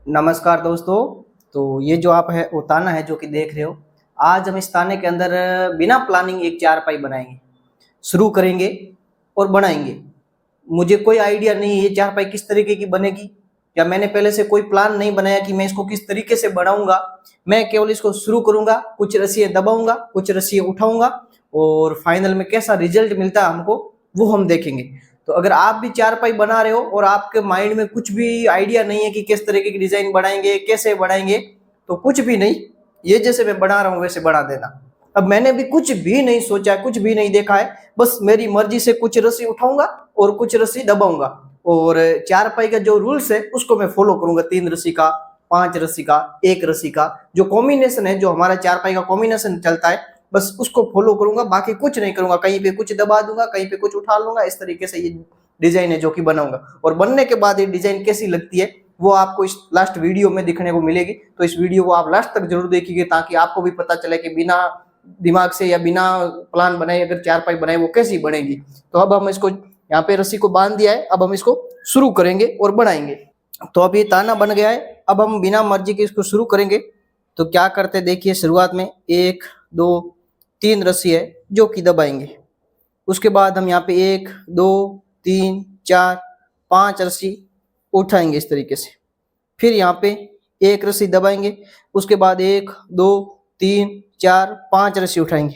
नमस्कार दोस्तों। तो ये जो आप है वो ताना है जो कि देख रहे हो। आज हम इस ताने के अंदर बिना प्लानिंग एक चारपाई बनाएंगे, शुरू करेंगे और बनाएंगे। मुझे कोई आइडिया नहीं है ये चारपाई किस तरीके की बनेगी, या मैंने पहले से कोई प्लान नहीं बनाया कि मैं इसको किस तरीके से बनाऊंगा। मैं केवल इसको शुरू करूंगा, कुछ रस्सियाँ दबाऊंगा, कुछ रस्सियाँ उठाऊंगा और फाइनल में कैसा रिजल्ट मिलता है हमको वो हम देखेंगे। तो अगर आप भी चारपाई बना रहे हो और आपके माइंड में कुछ भी आइडिया नहीं है कि किस तरीके की डिजाइन बनाएंगे, कैसे बनाएंगे, तो कुछ भी नहीं, ये जैसे मैं बना रहा हूँ वैसे बना देना। अब मैंने भी कुछ भी नहीं सोचा, कुछ भी नहीं देखा है, बस मेरी मर्जी से कुछ रस्सी उठाऊंगा और कुछ रस्सी दबाऊंगा और चारपाई का जो रूल्स है उसको मैं फॉलो करूंगा। 3 रस्सी का, 5 रस्सी का, 1 रस्सी का जो कॉम्बिनेशन है, जो हमारा चारपाई का कॉम्बिनेशन चलता है, बस उसको फॉलो करूंगा, बाकी कुछ नहीं करूंगा। कहीं पे कुछ दबा दूंगा, कहीं पे कुछ उठा लूंगा, इस तरीके से ये डिजाइन है जो कि बनाऊंगा। और बनने के बाद ये डिजाइन कैसी लगती है वो आपको इस लास्ट वीडियो में दिखने को मिलेगी। तो इस वीडियो को आप लास्ट तक जरूर देखिए ताकि आपको भी पता चले कि बिना दिमाग से या बिना प्लान बनाए अगर चारपाई बनाए वो कैसी बनेगी। तो अब हम इसको यहाँ पे रस्सी को बांध दिया है, अब हम इसको शुरू करेंगे और बनाएंगे। तो अब ये ताना बन गया है, अब हम बिना मर्जी के इसको शुरू करेंगे। तो क्या करते देखिए, शुरुआत में 1 2 3 रस्सी है जो कि दबाएंगे। उसके बाद हम यहाँ पे 1 2 3 4 5 रस्सी उठाएंगे इस तरीके से। फिर यहाँ पे 1 रस्सी दबाएंगे, उसके बाद 1 2 3 4 5 रस्सी उठाएंगे।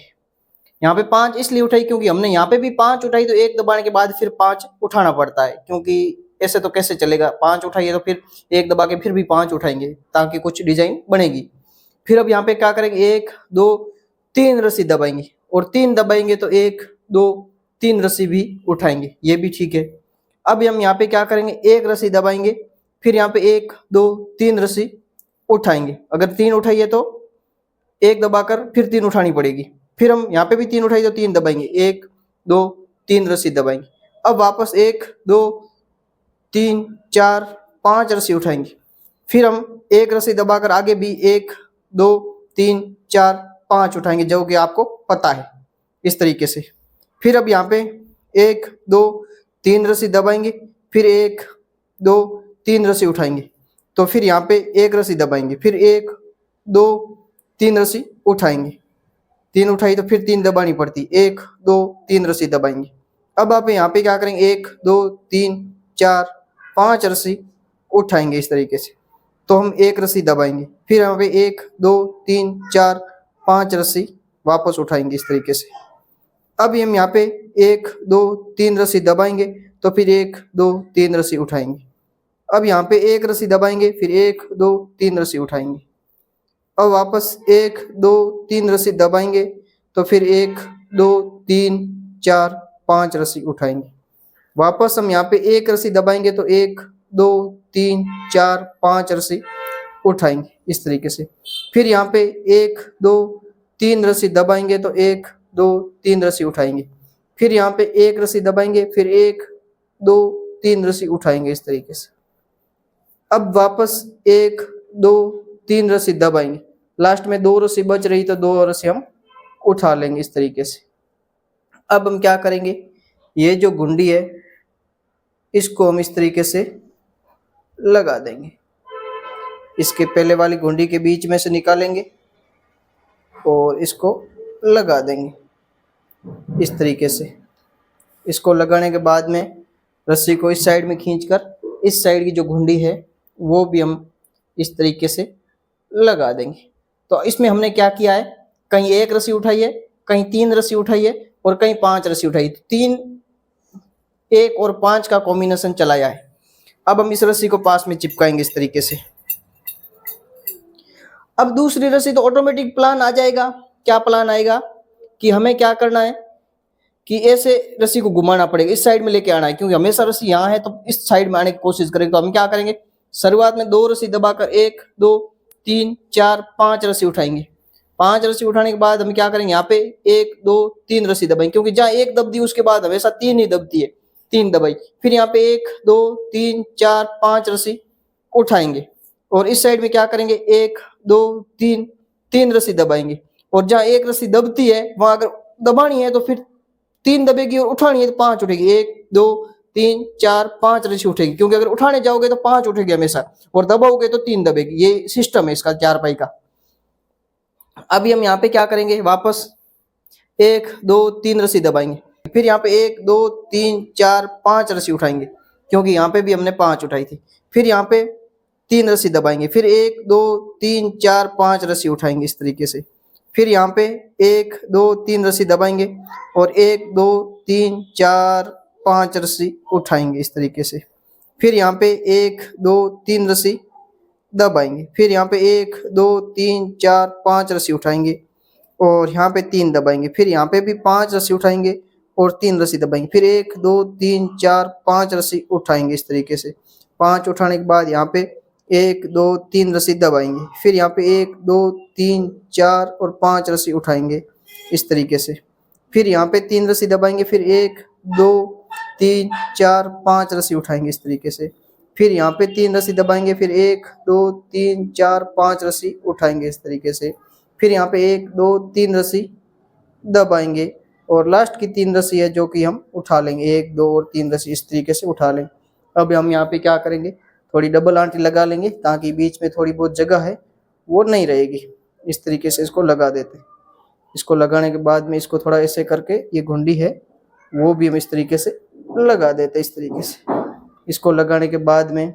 यहाँ पे 5 इसलिए उठाई क्योंकि हमने यहाँ पे भी 5 उठाई, तो 1 दबाने के बाद फिर 5 उठाना पड़ता है, क्योंकि ऐसे तो कैसे चलेगा। 5 उठाइए तो फिर 1 दबा के फिर भी 5 उठाएंगे ताकि कुछ डिजाइन बनेगी। फिर अब यहाँ पे क्या करेंगे, 1 2 3 रस्सी दबाएंगे और 3 दबाएंगे तो 1 2 3 रस्सी भी उठाएंगे, ये भी ठीक है। अब हम यहाँ पे क्या करेंगे, 1 रस्सी दबाएंगे, फिर यहाँ पे 1 2 3 रस्सी उठाएंगे। अगर 3 उठाइए तो 1 दबाकर फिर 3 उठानी पड़ेगी। फिर हम यहाँ पे भी 3 उठाइए तो 3 दबाएंगे, 1 2 3 रस्सी दबाएंगे। अब वापस 1 2 3 4 5 रस्सी उठाएंगे। फिर हम 1 रस्सी दबाकर आगे भी 1 2 3 4 5 उठाएंगे, जो कि आपको पता है इस तरीके से। फिर अब यहाँ पे 1 2 3 रस्सी दबाएंगे, फिर 1 2 3 रस्सी उठाएंगे। तो फिर यहाँ पे 1 रस्सी दबाएंगे, फिर 1 2 3 रस्सी उठाएंगे। 3 उठाई तो फिर 3 दबानी पड़ती, 1 2 3 रस्सी दबाएंगे। अब आप यहाँ पे क्या करेंगे, 1 2 3 4 5 रस्सी उठाएंगे इस तरीके से। तो हम 1 रस्सी दबाएंगे, फिर यहाँ पे 1 2 3 4 5 रस्सी वापस उठाएंगे इस तरीके से। अब हम यहाँ पे 1 2 3 रस्सी दबाएंगे, तो फिर 1 2 3 रस्सी उठाएंगे। अब यहाँ पे 1 रस्सी दबाएंगे, फिर 1 2 3 रस्सी उठाएंगे। अब वापस 1 2 3 रस्सी दबाएंगे, तो फिर 1 2 3 4 5 रस्सी उठाएंगे। वापस हम यहाँ पे 1 रस्सी दबाएंगे तो 1 2 3 4 5 रस्सी उठाएंगे इस तरीके से। फिर यहाँ पे 1 2 3 रस्सी दबाएंगे तो 1 2 3 रस्सी उठाएंगे। फिर यहाँ पे 1 रस्सी दबाएंगे, फिर 1 2 3 रस्सी उठाएंगे इस तरीके से। अब वापस 1 2 3 रस्सी दबाएंगे, लास्ट में 2 रस्सी बच रही तो 2 रस्सी हम उठा लेंगे इस तरीके से। अब हम क्या करेंगे, ये जो गुंडी है इसको हम इस तरीके से लगा देंगे, इसके पहले वाली गुंडी के बीच में से निकालेंगे और इसको लगा देंगे इस तरीके से। इसको लगाने के बाद में रस्सी को इस साइड में खींचकर इस साइड की जो गुंडी है वो भी हम इस तरीके से लगा देंगे। तो इसमें हमने क्या किया है, कहीं 1 रस्सी उठाई है, कहीं 3 रस्सी उठाई है और कहीं 5 रस्सी उठाई। 3 1 और 5 का कॉम्बिनेशन चलाया है। अब हम इस रस्सी को पास में चिपकाएंगे इस तरीके से। अब दूसरी रस्सी तो ऑटोमेटिक प्लान आ जाएगा। क्या प्लान आएगा कि हमें क्या करना है कि ऐसे रस्सी को घुमाना पड़ेगा, इस साइड में लेके आना है, क्योंकि हमेशा रस्सी यहाँ है तो इस साइड में आने की कोशिश करेंगे। तो हम क्या करेंगे, शुरुआत में 2 रस्सी दबाकर 1 2 3 4 5 रस्सी उठाएंगे। 5 रस्सी उठाने के बाद हम क्या करेंगे, यहाँ पे 1 2 3 रस्सी दबाएंगे, क्योंकि जहाँ 1 दबती है उसके बाद हमेशा 3 ही दबती है। 3 दबाई, फिर यहाँ पे 1 2 3 4 5 रस्सी उठाएंगे और इस साइड में क्या करेंगे, 1 2 3 3 रस्सी दबाएंगे। और जहाँ 1 रस्सी दबती है वहां अगर दबानी है तो फिर 3 दबेगी और उठानी है तो 5 उठेगी, 1 2 3 4 5 रस्सी उठेगी, क्योंकि अगर उठाने जाओगे तो 5 उठेगी हमेशा, और दबाओगे तो 3 दबेगी। ये सिस्टम है इसका चारपाई का। अभी हम यहाँ पे क्या करेंगे, वापस 1 2 3 रस्सी दबाएंगे, फिर यहाँ पे 1 2 3 4 5 रस्सी उठाएंगे, क्योंकि यहाँ पे भी हमने 5 उठाई थी। फिर यहाँ पे 3 रस्सी दबाएंगे, फिर 1 2 3 4 5 रस्सी उठाएंगे इस तरीके से। फिर यहाँ पे 1 2 3 रस्सी दबाएंगे और 1 2 3 4 5 रस्सी उठाएंगे इस तरीके से। फिर यहाँ पे 1 2 3 रस्सी दबाएंगे, फिर यहाँ पे 1 2 3 4 5 रस्सी उठाएंगे और यहाँ पे 3 दबाएंगे, फिर यहाँ पे भी 5 रस्सी उठाएंगे और 3 रस्सी दबाएंगे, फिर 1 2 3 4 5 रस्सी उठाएंगे इस तरीके से। 5 उठाने के बाद यहाँ पे 1 2 3 रस्सी दबाएंगे, फिर यहाँ पे 1 2 3 4 और 5 रस्सी उठाएंगे इस तरीके से। फिर यहाँ पे 3 रस्सी दबाएंगे, फिर 1 2 3 4 5 रस्सी उठाएंगे इस तरीके से। फिर यहाँ पे 3 रस्सी दबाएंगे, फिर 1 2 3 4 5 रस्सी उठाएंगे इस तरीके से। फिर यहाँ पे 1 2 3 रस्सी दबाएंगे और लास्ट की 3 रस्सी है जो कि हम उठा लेंगे, 1 2 और 3 रस्सी इस तरीके से उठा लेंगे। अब हम यहाँ पे क्या करेंगे, थोड़ी डबल आंटी लगा लेंगे ताकि बीच में थोड़ी बहुत जगह है वो नहीं रहेगी। इस तरीके से इसको लगा देते हैं। इसको लगाने के बाद में इसको थोड़ा ऐसे करके ये घुंडी है वो भी हम इस तरीके से लगा देते हैं इस तरीके से। इसको लगाने के बाद में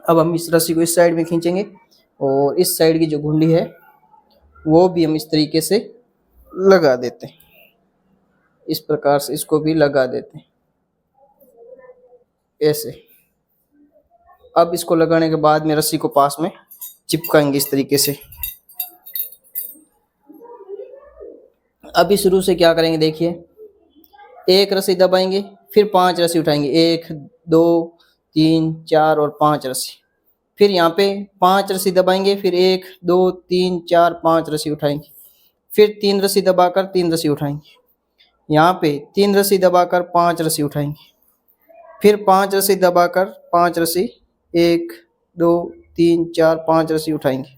अब हम इस रस्सी को इस साइड में खींचेंगे और इस साइड की जो घुंडी है वो भी हम इस तरीके से लगा देते हैं। इस प्रकार से इसको भी लगा देते हैं ऐसे। अब इसको लगाने के बाद में रस्सी को पास में चिपकाएंगे इस तरीके से। अभी शुरू से क्या करेंगे देखिए, 1 रस्सी दबाएंगे, फिर 5 रस्सी उठाएंगे, 1 2 3 4 और 5 रस्सी। फिर यहाँ पे 5 रस्सी दबाएंगे, फिर 1 2 3 4 5 रस्सी उठाएंगे, फिर 3 रस्सी दबाकर 3 रस्सी उठाएंगे, यहाँ पे 3 रस्सी दबाकर 5 रस्सी उठाएंगे, फिर 5 रस्सी दबाकर 5 रस्सी 1 2 3 4 5 रस्सी उठाएंगे,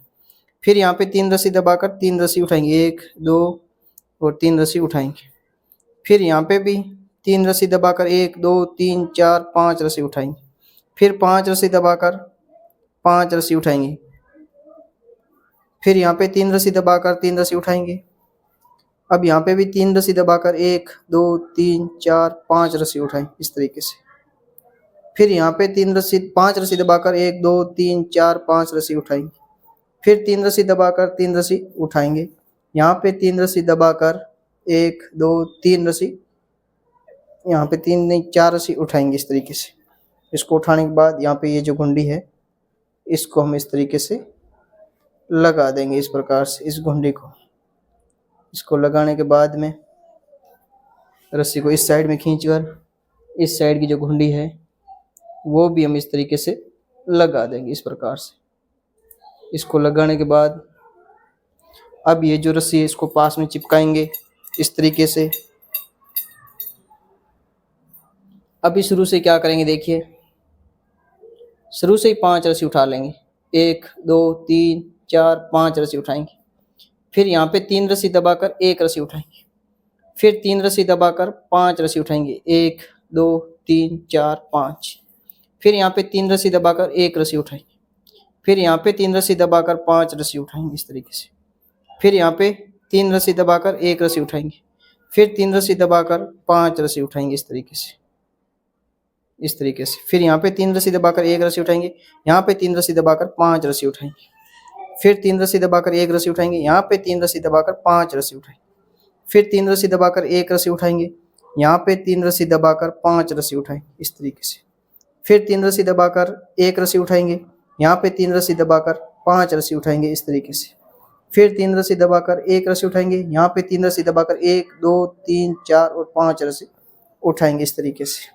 फिर यहाँ पे 3 रस्सी दबाकर 3 रस्सी उठाएंगे, 1 2 और 3 रस्सी उठाएंगे, फिर यहाँ पे भी 3 रस्सी दबाकर 1 2 3 4 5 रस्सी उठाएंगे, फिर 5 रस्सी दबाकर 5 रस्सी उठाएंगे, फिर यहाँ पे 3 रस्सी दबाकर 3 रस्सी उठाएंगे। अब यहाँ पे भी 3 रस्सी दबाकर 1 2 3 4 5 रस्सी उठाएं इस तरीके से। फिर यहाँ पे 5 रस्सी दबाकर 1 2 3 4 5 रस्सी उठाएंगे, फिर 3 रस्सी दबाकर 3 रस्सी उठाएंगे, यहाँ पे 3 रस्सी दबाकर 1 2 3 रस्सी, यहाँ पे 3 नहीं 4 रस्सी उठाएंगे इस तरीके से। इसको उठाने के बाद यहाँ पे ये जो घुंडी है इसको हम इस तरीके से लगा देंगे इस प्रकार से इस घुंडी को। इसको लगाने के बाद में रस्सी को इस साइड में खींचकर इस साइड की जो घुंडी है वो भी हम इस तरीके से लगा देंगे इस प्रकार से। इसको लगाने के बाद अब ये जो रस्सी है इसको पास में चिपकाएंगे इस तरीके से। अभी शुरू से क्या करेंगे देखिए, शुरू से ही 5 रस्सी उठा लेंगे, 1 2 3 4 5 रस्सी उठाएंगे, फिर यहाँ पे 3 रस्सी दबाकर 1 रस्सी उठाएंगे, फिर 3 रस्सी दबाकर 5 रस्सी उठाएंगे, 1 2 3 4 5, फिर यहाँ पे 3 रस्सी दबाकर 1 रस्सी उठाएंगे, फिर यहाँ पे 3 रस्सी दबाकर 5 रस्सी उठाएंगे इस तरीके से, फिर यहाँ पे 3 रस्सी दबाकर 1 रस्सी उठाएंगे, फिर 3 रस्सी दबाकर 5 रस्सी उठाएंगे इस तरीके से, इस तरीके से। फिर यहाँ पे 3 रस्सी दबाकर 1 रस्सी उठाएंगे, यहाँ पे 3 रस्सी दबाकर 5 रस्सी उठाएंगे, फिर 3 रस्सी दबाकर 1 रस्सी उठाएंगे, यहाँ पे 3 रस्सी दबाकर 5 रस्सी उठाएंगे, फिर 3 रस्सी दबाकर 1 रस्सी उठाएंगे, यहाँ पे 3 रस्सी दबाकर 5 रस्सी उठाएंगे इस तरीके से, फिर 3 रस्सी दबाकर 1 रस्सी उठाएंगे, यहाँ पे 3 रस्सी दबाकर 5 रस्सी उठाएंगे इस तरीके से, फिर 3 रस्सी दबाकर 1 रस्सी उठाएंगे, यहाँ पे 3 रस्सी दबाकर 1 2 3 4 और 5 रस्सी उठाएंगे इस तरीके से।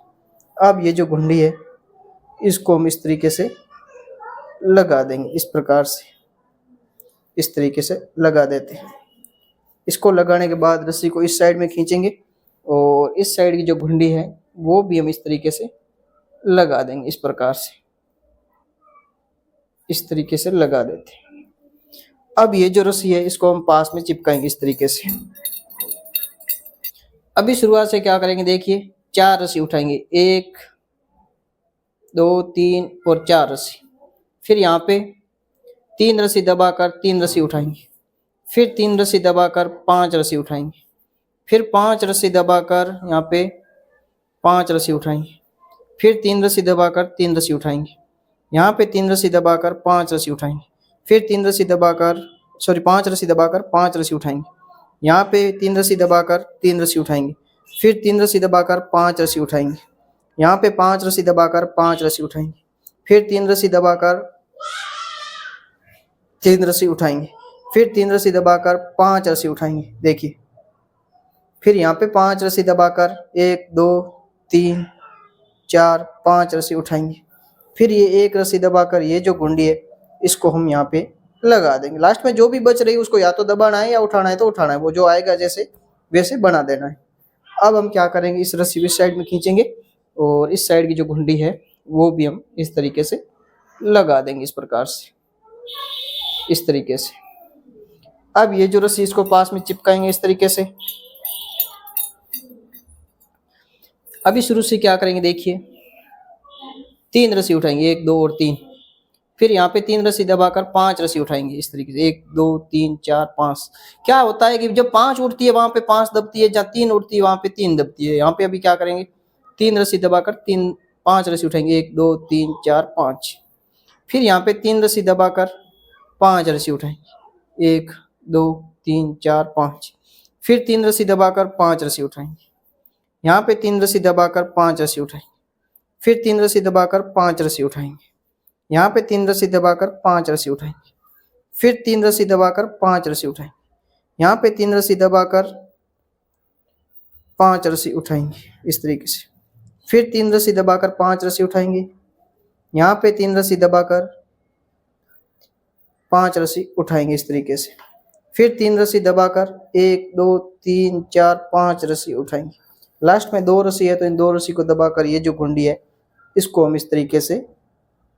अब ये जो घुंडी है इसको हम इस तरीके से लगा देंगे इस प्रकार से, इस तरीके से लगा देते हैं। इसको लगाने के बाद रस्सी को इस साइड में खींचेंगे और इस साइड की जो घुंडी है वो भी हम इस तरीके से लगा देंगे इस प्रकार से, इस तरीके से लगा देते हैं। अब ये जो रस्सी है इसको हम पास में चिपकाएंगे इस तरीके से। अभी शुरुआत से क्या करेंगे देखिए, 4 रस्सी उठाएंगे, 1 2 3 और 4 रस्सी। फिर यहाँ पे 3 रस्सी दबाकर 3 रस्सी उठाएंगे, फिर 3 रस्सी दबाकर 5 रस्सी उठाएंगे, फिर 5 रस्सी दबाकर यहाँ पे 5 रस्सी उठाएंगे, फिर 3 रस्सी दबाकर 3 रस्सी उठाएंगे, यहाँ पे 3 रस्सी दबाकर 5 रस्सी उठाएंगे, फिर 3 रस्सी दबाकर 5 रस्सी दबाकर 5 रस्सी उठाएंगे, यहाँ पे 3 रस्सी दबाकर 3 रस्सी उठाएंगे, फिर 3 रस्सी दबाकर 5 रस्सी उठाएंगे, यहाँ पे 5 रस्सी दबाकर 5 रस्सी उठाएंगे, फिर 3 रस्सी दबाकर 3 रस्सी उठाएंगे, फिर 3 रस्सी दबाकर 5 रस्सी उठाएंगे। देखिए, फिर यहाँ पे 5 रस्सी दबाकर 1 2 3 4 5 रस्सी उठाएंगे, फिर ये 1 रस्सी दबाकर ये जो गुंडी है इसको हम यहाँ पे लगा देंगे। लास्ट में जो भी बच रही है उसको या तो दबाना है या उठाना है तो उठाना है, वो जो आएगा जैसे वैसे बना देना है। अब हम क्या करेंगे, इस रस्सी इस साइड में खींचेंगे और इस साइड की जो गुंडी है वो भी हम इस तरीके से लगा देंगे, इस प्रकार से, इस तरीके से। अब ये जो रस्सी इसको पास में चिपकाएंगे इस तरीके से। अभी शुरू से क्या करेंगे, देखिए 3 रस्सी उठाएंगे, 1 2 और 3, फिर यहाँ पे 3 रस्सी दबाकर 5 रस्सी उठाएंगे इस तरीके से, 1 2 3 4 5। क्या होता है कि जब 5 उठती है वहां पे 5 दबती है, जहाँ 3 उठती है वहां पे 3 दबती है। यहाँ पे अभी क्या करेंगे, 3 रस्सी दबाकर 5 रस्सी उठाएंगे, 1 2 3 4 5, फिर यहाँ पे 3 रस्सी दबाकर 5 रस्सी उठाएंगे, 1 2 3 4 5, फिर 3 रस्सी दबाकर 5 रस्सी उठाएंगे, यहाँ पे 3 रस्सी दबाकर 5 रस्सी उठाएंगे, फिर 3 रस्सी दबाकर 5 रस्सी उठाएंगे, यहाँ पे 3 रस्सी दबाकर 5 रस्सी उठाएंगे, फिर 3 रस्सी दबाकर 5 रस्सी उठाएंगे, यहाँ पे 3 रस्सी दबाकर 5 रस्सी उठाएंगे इस तरीके से, फिर 3 रस्सी दबाकर 5 रस्सी उठाएंगे, यहाँ पे 3 रस्सी दबाकर 5 रस्सी उठाएंगे इस तरीके से, फिर 3 रस्सी दबाकर 1 2 3 4 5 रस्सी उठाएंगे। लास्ट में 2 रस्सी है तो इन 2 रस्सी को दबाकर ये जो गुंडी है इसको हम इस तरीके से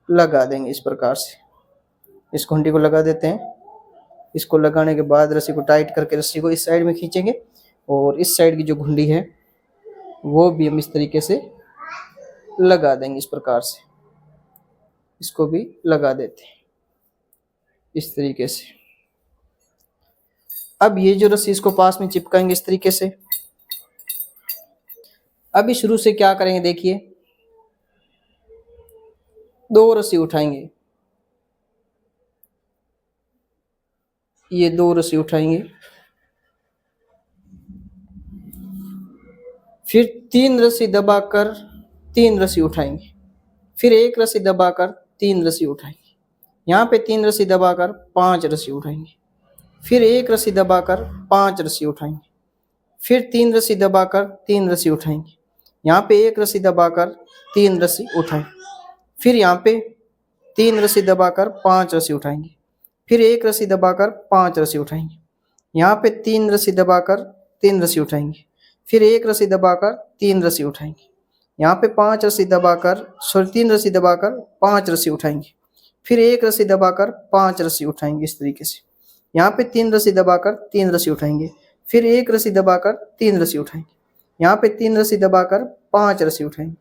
लगा देंगे, इस प्रकार से इस घुंडी को लगा देते हैं। इसको लगाने के बाद रस्सी को टाइट करके रस्सी को इस साइड में खींचेंगे और इस साइड की जो घुंडी है वो भी हम इस तरीके से लगा देंगे, इस प्रकार से इसको भी लगा देते हैं इस तरीके से। अब ये जो रस्सी इसको पास में चिपकाएंगे इस तरीके से। अभी शुरू से क्या करेंगे, देखिए 2 रस्सी उठाएंगे, ये 2 रस्सी उठाएंगे, फिर 3 रस्सी दबाकर 3 रस्सी उठाएंगे, फिर 1 रस्सी दबाकर 3 रस्सी उठाएंगे, यहाँ पे 3 रस्सी दबाकर 5 रस्सी उठाएंगे, फिर 1 रस्सी दबाकर 5 रस्सी उठाएंगे, फिर 3 रस्सी दबाकर 3 रस्सी उठाएंगे, यहाँ पे 1 रस्सी दबाकर 3 रस्सी उठाएंगे, फिर यहाँ पे 3 रस्सी दबाकर 5 रस्सी उठाएंगे, फिर 1 रस्सी दबाकर 5 रस्सी उठाएंगे, यहाँ पे 3 रस्सी दबाकर 3 रस्सी उठाएंगे, फिर 1 रस्सी दबाकर 3 रस्सी उठाएंगे, यहाँ पे 5 रस्सी दबाकर 3 रस्सी दबाकर 5 रस्सी उठाएंगे, फिर 1 रस्सी दबाकर 5 रस्सी उठाएंगे इस तरीके से, यहाँ पे 3 रस्सी दबाकर 3 रस्सी उठाएंगे, फिर 1 रस्सी दबाकर 3 रस्सी उठाएंगे, यहाँ पे 3 रस्सी दबाकर 5 रस्सी उठाएंगे,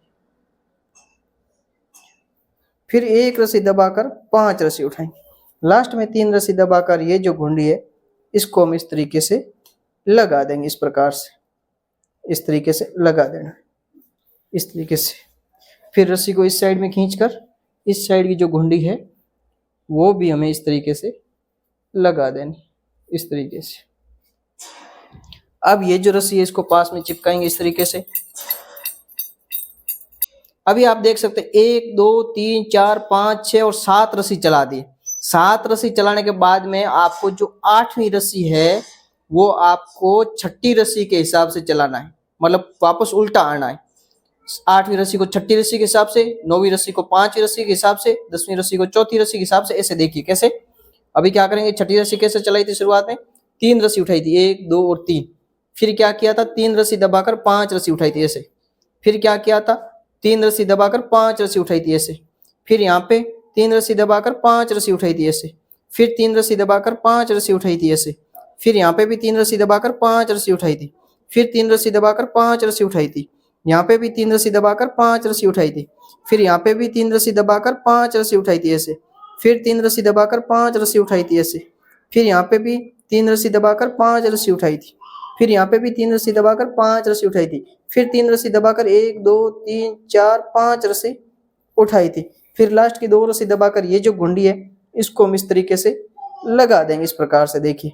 फिर 1 रस्सी दबाकर 5 रस्सी उठाएंगे। लास्ट में 3 रस्सी दबाकर ये जो घुंडी है इसको हम इस तरीके से लगा देंगे, इस प्रकार से इस तरीके से लगा देना इस तरीके से। फिर रस्सी को इस साइड में खींचकर इस साइड की जो घुंडी है वो भी हमें इस तरीके से लगा देनी इस तरीके से। अब ये जो रस्सी है इसको पास में चिपकाएंगे इस तरीके से। अभी आप देख सकते हैं 1 2 3 4 5 6 और 7 रस्सी चला दी। 7 रस्सी चलाने के बाद में आपको जो 8वीं रस्सी है वो आपको 6ठी रस्सी के हिसाब से चलाना है, मतलब वापस उल्टा आना है। 8वीं रस्सी को 6ठी रस्सी के हिसाब से, 9वीं रस्सी को 5वीं रस्सी के हिसाब से, 10वीं रस्सी को 4थी रस्सी के हिसाब से। ऐसे देखिए कैसे। अभी क्या करेंगे, 6ठी रस्सी कैसे चलाई थी शुरुआत में, 3 रस्सी उठाई थी 1 2 और 3, फिर क्या किया था 3 रस्सी दबाकर 5 रस्सी उठाई थी ऐसे, फिर क्या किया था 3 रस्सी दबाकर 5 रस्सी उठाई थी ऐसे, फिर यहाँ पे 3 रस्सी दबाकर 5 रस्सी उठाई थी ऐसे, फिर 3 रस्सी दबाकर 5 रस्सी उठाई थी ऐसे, फिर यहाँ पे भी 3 रस्सी दबाकर 5 रस्सी उठाई थी, फिर 3 रस्सी दबाकर 5 रस्सी उठाई थी, यहाँ पे भी 3 रस्सी दबाकर 5 रस्सी उठाई थी, फिर यहाँ पे भी 3 रस्सी दबाकर 5 रस्सी उठाई थी ऐसे, फिर 3 रस्सी दबाकर 5 रस्सी उठाई थी ऐसे, फिर यहाँ पे भी 3 रस्सी दबाकर 5 रस्सी उठाई थी, फिर यहाँ पे भी 3 रस्सी दबाकर 5 रस्सी उठाई थी, फिर 3 रस्सी दबाकर 1 2 3 4 5 रस्सी उठाई थी, फिर लास्ट की 2 रस्सी दबाकर ये जो घुंडी है इसको हम इस तरीके से लगा देंगे। इस प्रकार से देखिए,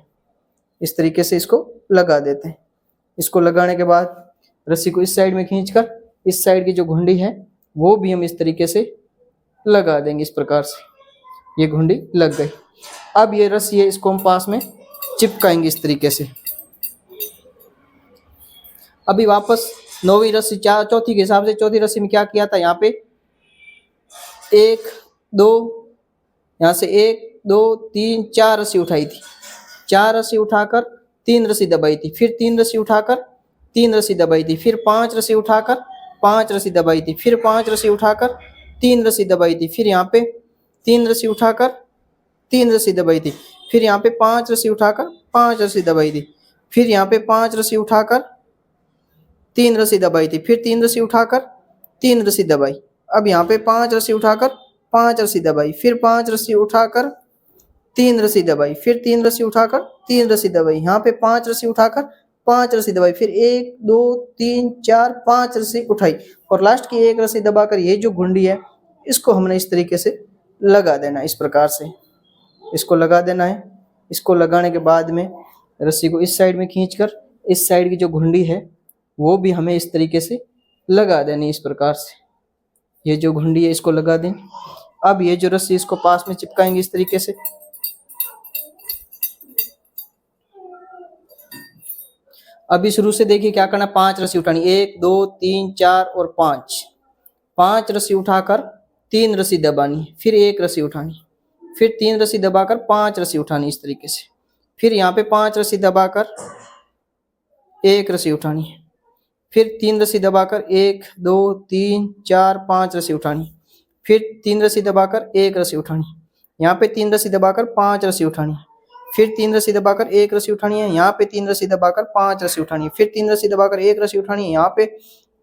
इस तरीके से इसको लगा देते हैं। इसको लगाने के बाद रस्सी को इस साइड में खींचकर इस साइड की जो घुंडी है वो भी हम इस तरीके से लगा देंगे। इस प्रकार से ये घुंडी लग गई। अब ये रस्सी है इसको हम पास में चिपकाएंगे इस तरीके से। अभी वापस 9वीं रस्सी चौथी के हिसाब से चौथी रस्सी में क्या किया था, यहाँ पे 1 2 यहाँ से 1 2 3 4 रस्सी उठाई थी, 4 रस्सी उठाकर 3 रस्सी दबाई थी, फिर 3 रस्सी उठाकर 3 रस्सी दबाई थी, फिर 5 रस्सी उठाकर 5 रस्सी दबाई थी, फिर 5 रस्सी उठाकर 3 रस्सी दबाई थी, फिर यहाँ पे 3 रस्सी उठाकर 3 रस्सी दबाई थी, फिर यहाँ पे 5 रस्सी उठाकर 5 रस्सी दबाई थी, फिर यहाँ पे 5 रस्सी उठाकर 3 रस्सी दबाई थी, फिर 3 रस्सी उठाकर 3 रस्सी दबाई। अब यहाँ पे 5 रस्सी उठाकर 5 रस्सी दबाई, फिर 5 रस्सी उठाकर 3 रस्सी दबाई, फिर 3 रस्सी उठाकर 3 रस्सी दबाई, यहाँ पे 5 रस्सी उठाकर 5 रस्सी दबाई, फिर 1 2 3 4 5 रस्सी उठाई और लास्ट की 1 रस्सी दबाकर ये जो घुंडी है इसको हमने इस तरीके से लगा देना है। इस प्रकार से इसको लगा देना है। इसको लगाने के बाद में रस्सी को इस साइड में खींचकर इस साइड की जो घुंडी है वो भी हमें इस तरीके से लगा देनी। इस प्रकार से ये जो घुंडी है इसको लगा दें। अब ये जो रस्सी इसको पास में चिपकाएंगे इस तरीके से। अभी शुरू से देखिए क्या करना, 5 रस्सी उठानी, 1 2 3 4 और 5 रस्सी उठाकर 3 रस्सी दबानी, फिर 1 रस्सी उठानी, फिर 3 रस्सी दबाकर 5 रस्सी उठानी इस तरीके से, फिर यहाँ पे 5 रस्सी दबाकर 1 रस्सी उठानी, फिर 3 रस्सी दबाकर 1 2 3 4 5 रस्सी उठानी, फिर 3 रस्सी दबाकर 1 रस्सी उठानी, यहाँ पे 3 रस्सी दबाकर 5 रस्सी उठानी, फिर 3 रस्सी दबाकर 1 रस्सी उठानी है, यहाँ पे 3 रस्सी दबाकर 5 रस्सी उठानी है, फिर 3 रस्सी दबाकर 1 रस्सी उठानी है, यहाँ पे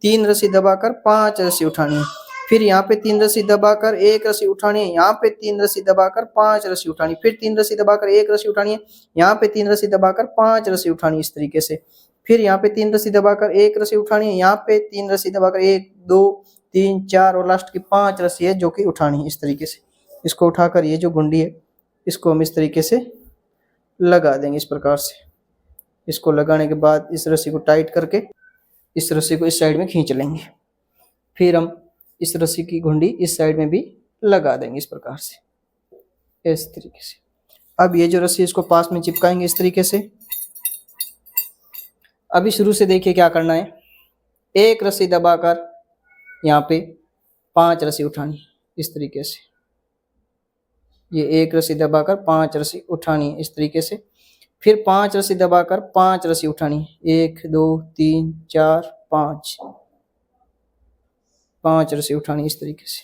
3 रस्सी दबाकर 5 रस्सी उठानी है, फिर यहाँ पे 3 रस्सी दबाकर 1 रस्सी उठानी है, यहाँ पे 3 रस्सी दबाकर 5 रस्सी उठानी, फिर 3 रस्सी दबाकर 1 रस्सी उठानी है, यहाँ पे 3 रस्सी दबाकर 5 रस्सी उठानी इस तरीके से, फिर यहाँ पे 3 रस्सी दबाकर 1 रस्सी उठानी है, यहाँ पे 3 रस्सी दबाकर 1 2 3 4 और लास्ट की 5 रस्सी है जो कि उठानी है इस तरीके से। इसको उठाकर ये जो गुंडी है इसको हम इस तरीके से लगा देंगे इस प्रकार से। इसको लगाने के बाद इस रस्सी को टाइट करके इस रस्सी को इस साइड में खींच लेंगे, फिर हम इस रस्सी की घुंडी इस साइड में भी लगा देंगे इस प्रकार से, इस तरीके से। अब ये जो रस्सी इसको पास में चिपकाएंगे इस तरीके से। अभी शुरू से देखिए क्या करना है, 1 रस्सी दबाकर यहाँ पे 5 रस्सी उठानी इस तरीके से, ये 1 रस्सी दबाकर 5 रस्सी उठानी है इस तरीके से, फिर 5 रस्सी दबाकर 5 रस्सी उठानी, 1 2 3 4 5 रस्सी उठानी इस तरीके से,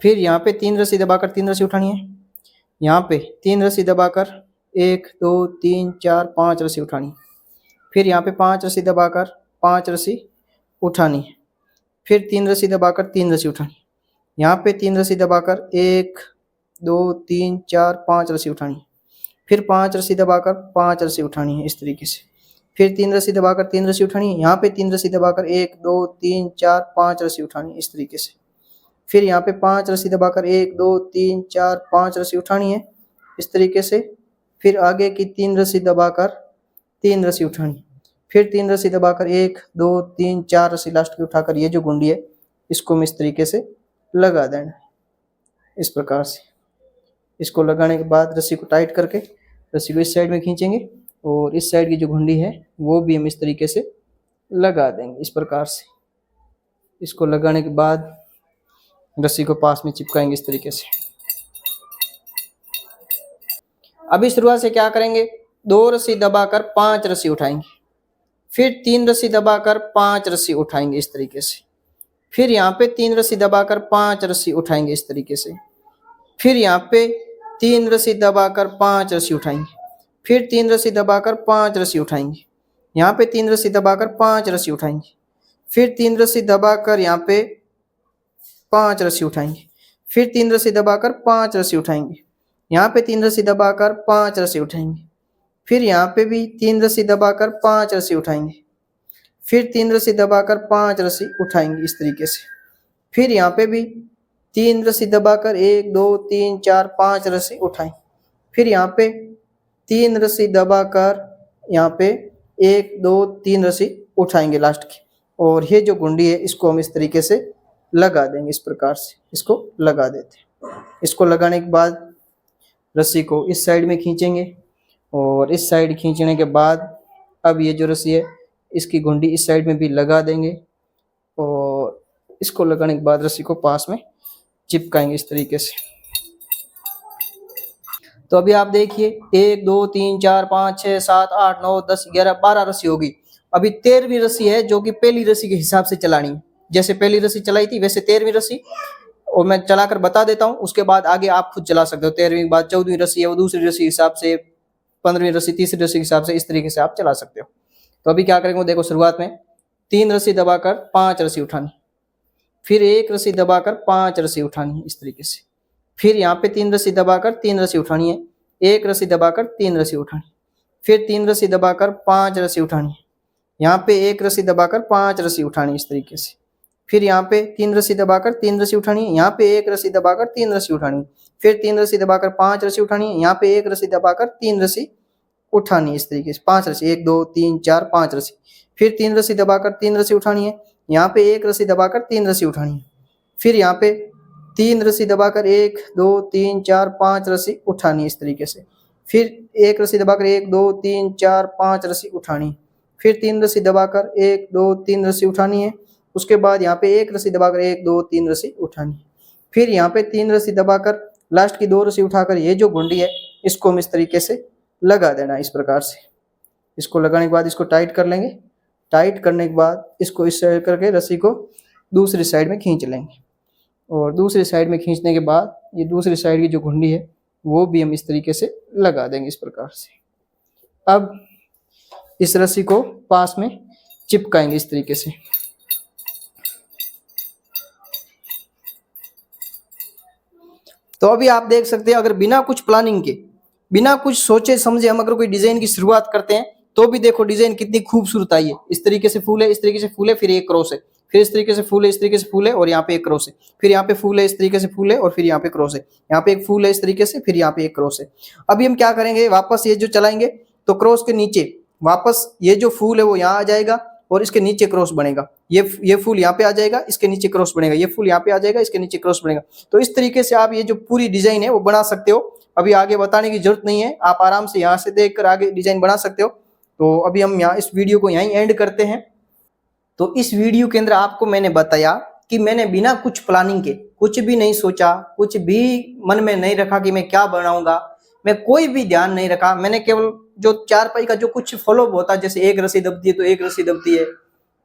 फिर यहाँ पे 3 रस्सी दबाकर 3 रस्सी उठानी है, यहाँ पे 3 रस्सी दबाकर 1 2 3 4 5 रस्सी उठानी, फिर यहाँ पे 5 रस्सी दबाकर 5 रस्सी उठानी, फिर 3 रस्सी दबाकर 3 रस्सी उठानी, यहाँ पे 3 रस्सी दबाकर 1 2 3 4 5 रस्सी उठानी, फिर 5 रस्सी दबाकर 5 रस्सी उठानी है इस तरीके से, फिर 3 रस्सी दबाकर 3 रस्सी उठानी है, यहाँ पे 3 रस्सी दबाकर 1 2 3 4 5 रस्सी उठानी है इस तरीके से, फिर यहाँ पे 5 रस्सी दबाकर 1 2 3 4 5 रस्सी उठानी है इस तरीके से, फिर आगे की 3 रस्सी दबाकर 3 रस्सी उठानी, फिर 3 रस्सी दबाकर 1 2 3 4 रस्सी लास्ट की उठाकर ये जो गुंडी है इसको हम इस तरीके से लगा देना इस प्रकार से। इसको लगाने के बाद रस्सी को टाइट करके रस्सी को इस साइड में खींचेंगे और इस साइड की जो घुंडी है वो भी हम इस तरीके से लगा देंगे इस प्रकार से। इसको लगाने के बाद रस्सी को पास में चिपकाएंगे इस तरीके से। अभी शुरुआत से क्या करेंगे, 2 रस्सी दबाकर 5 रस्सी उठाएंगे, फिर 3 रस्सी दबाकर 5 रस्सी उठाएंगे इस तरीके से, फिर यहाँ पे 3 रस्सी दबाकर 5 रस्सी उठाएंगे इस तरीके से, फिर यहाँ पे 3 रस्सी दबाकर 5 रस्सी उठाएंगे, फिर 3 रस्सी दबाकर 5 रस्सी उठाएंगे, यहाँ पे 3 रस्सी दबाकर 5 रस्सी उठाएंगे, फिर 3 रस्सी दबाकर यहाँ पे 5 रस्सी उठाएंगे, फिर 3 रस्सी दबाकर 5 रस्सी उठाएंगे, यहाँ पे 3 रस्सी दबाकर 5 रस्सी उठाएंगे, फिर यहाँ पे भी 3 रस्सी दबाकर 5 रस्सी उठाएंगे, फिर 3 रस्सी दबाकर 5 रस्सी उठाएंगे इस तरीके से। फिर यहाँ पे भी 3 रस्सी दबाकर 1 2 3 4 5 रस्सी उठाएं, फिर यहाँ पे 3 रस्सी दबाकर यहाँ पे 1 2 3 रस्सी उठाएंगे लास्ट की। और ये जो गुंडी है इसको हम इस तरीके से लगा देंगे, इस प्रकार से इसको लगा देते हैं। इसको लगाने के बाद रस्सी को इस साइड में खींचेंगे और इस साइड खींचने के बाद अब ये जो रस्सी है इसकी गुंडी इस साइड में भी लगा देंगे और इसको लगाने के बाद रस्सी को पास में चिपकाएंगे इस तरीके से। तो अभी आप देखिए 1 2 3 4 5 6 7 8 9 10 11 12 रस्सी होगी। अभी 13वीं रस्सी है जो कि पहली रस्सी के हिसाब से चलानी है। जैसे पहली रस्सी चलाई थी वैसे 13वीं रस्सी, और मैं चलाकर बता देता हूँ, उसके बाद आगे आप खुद चला सकते हो। 13वीं के बाद 14वीं रस्सी है वो दूसरी रस्सी के हिसाब से, 15वीं रस्सी तीसरी रस्सी के हिसाब से, इस तरीके से आप चला सकते हो। तो अभी क्या करेंगे देखो, शुरुआत में 3 रस्सी दबाकर 5 रस्सी उठानी, फिर 1 रस्सी दबाकर 5 रस्सी उठानी इस तरीके से, फिर यहाँ पे 3 रस्सी दबाकर 3 रस्सी उठानी है, 1 रस्सी दबाकर 3 रस्सी उठानी, फिर 3 रस्सी दबाकर 5 रस्सी उठानी, यहाँ पे 1 रस्सी दबाकर 5 रस्सी उठानी इस तरीके से, फिर यहाँ पे 3 रस्सी दबाकर 3 रस्सी उठानी है, यहाँ पे 1 रस्सी दबाकर 3 रस्सी उठानी, फिर 3 रस्सी दबाकर 5 रस्सी उठानी है, यहाँ पे 1 रस्सी दबाकर 3 रस्सी उठानी है इस तरीके से। 5 रस्सी 1 2 3 4 5 रस्सी, फिर 3 रस्सी दबाकर 3 रस्सी उठानी है, यहाँ पे 1 रस्सी दबाकर 3 रस्सी उठानी है, फिर यहाँ पे 3 रस्सी दबाकर 1 2 3 4 5 रस्सी उठानी है इस तरीके से, फिर 1 रस्सी दबाकर 1 2 3 4 5 रस्सी उठानी, फिर 3 रस्सी दबाकर 1 2 3 रस्सी उठानी है, उसके बाद यहाँ पे 1 रस्सी दबाकर 1 2 3 रस्सी उठानी, फिर यहाँ पे 3 रस्सी दबाकर लास्ट की 2 रस्सी उठाकर ये जो गुंडी है इसको हम इस तरीके से लगा देना इस प्रकार से। इसको लगाने के बाद इसको टाइट कर लेंगे, टाइट करने के बाद इसको इस साइड करके रस्सी को दूसरी साइड में खींच लेंगे, और दूसरी साइड में खींचने के बाद ये दूसरी साइड की जो घुंडी है वो भी हम इस तरीके से लगा देंगे इस प्रकार से। अब इस रस्सी को पास में चिपकाएंगे इस तरीके से। तो अभी आप देख सकते हैं, अगर बिना कुछ प्लानिंग के, बिना कुछ सोचे समझे हम अगर कोई डिजाइन की शुरुआत करते हैं तो भी देखो डिजाइन कितनी खूबसूरत आई है। इस तरीके से फूल है, इस तरीके से फूल है, फिर एक क्रॉस है, फिर इस तरीके से फूल है, इस तरीके से फूल है, और यहाँ पे एक क्रॉस है, फिर यहाँ पे फूल है, इस तरीके से फूल है, और फिर यहाँ पे क्रॉस है, यहाँ पे एक फूल है इस तरीके से, फिर यहाँ पे एक क्रॉस है। अभी हम क्या करेंगे, वापस ये जो चलाएंगे तो क्रॉस के नीचे वापस ये जो फूल है वो यहाँ आ जाएगा और इसके नीचे क्रॉस बनेगा। ये फूल यहाँ पे आ जाएगा, इसके नीचे क्रॉस बनेगा, ये फूल यहाँ पे आ जाएगा, इसके नीचे क्रॉस बनेगा। तो इस तरीके से आप ये जो पूरी डिजाइन है वो बना सकते हो। अभी आगे बताने की जरूरत नहीं है, आप आराम से यहाँ से देखकर आगे डिजाइन बना सकते हो। तो अभी हम यहाँ इस वीडियो को यहीं एंड करते हैं। तो इस वीडियो के अंदर आपको मैंने बताया कि मैंने बिना कुछ प्लानिंग के, कुछ भी नहीं सोचा, कुछ भी मन में नहीं रखा कि मैं क्या बनाऊंगा, मैं कोई भी ध्यान नहीं रखा। मैंने केवल जो चारपाई का जो कुछ फॉलो होता है, जैसे 1 रस्सी दबती है तो 1 रस्सी दबती है,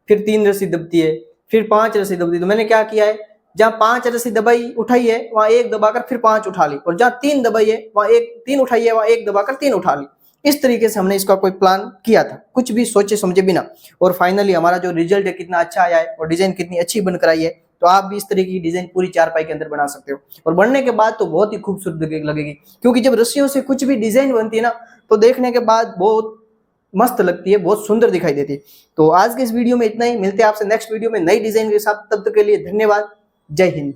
फिर 3 रस्सी दबती है, फिर 5 रस्सी दबती है, तो मैंने क्या किया है, जहाँ 5 रस्सी दबाई उठाई है वहां 1 दबाकर फिर 5 उठा ली, और जहाँ 3 दबाई है वहां 3 उठाई है वहां 1 दबाकर 3 उठा ली। इस तरीके से हमने इसका कोई प्लान किया था, कुछ भी सोचे समझे बिना, और फाइनली हमारा जो रिजल्ट है कितना अच्छा आया है और डिजाइन कितनी अच्छी बनकर आई है। तो आप भी इस तरीके की डिजाइन पूरी चारपाई के अंदर बना सकते हो, और बनने के बाद तो बहुत ही खूबसूरत लगेगी, क्योंकि जब रस्सियों से कुछ भी डिजाइन बनती है ना तो देखने के बाद बहुत मस्त लगती है, बहुत सुंदर दिखाई देती है। तो आज के इस वीडियो में इतना ही, मिलते हैं आपसे नेक्स्ट वीडियो में नई डिजाइन के साथ। तब तक के लिए धन्यवाद, जय हिंद।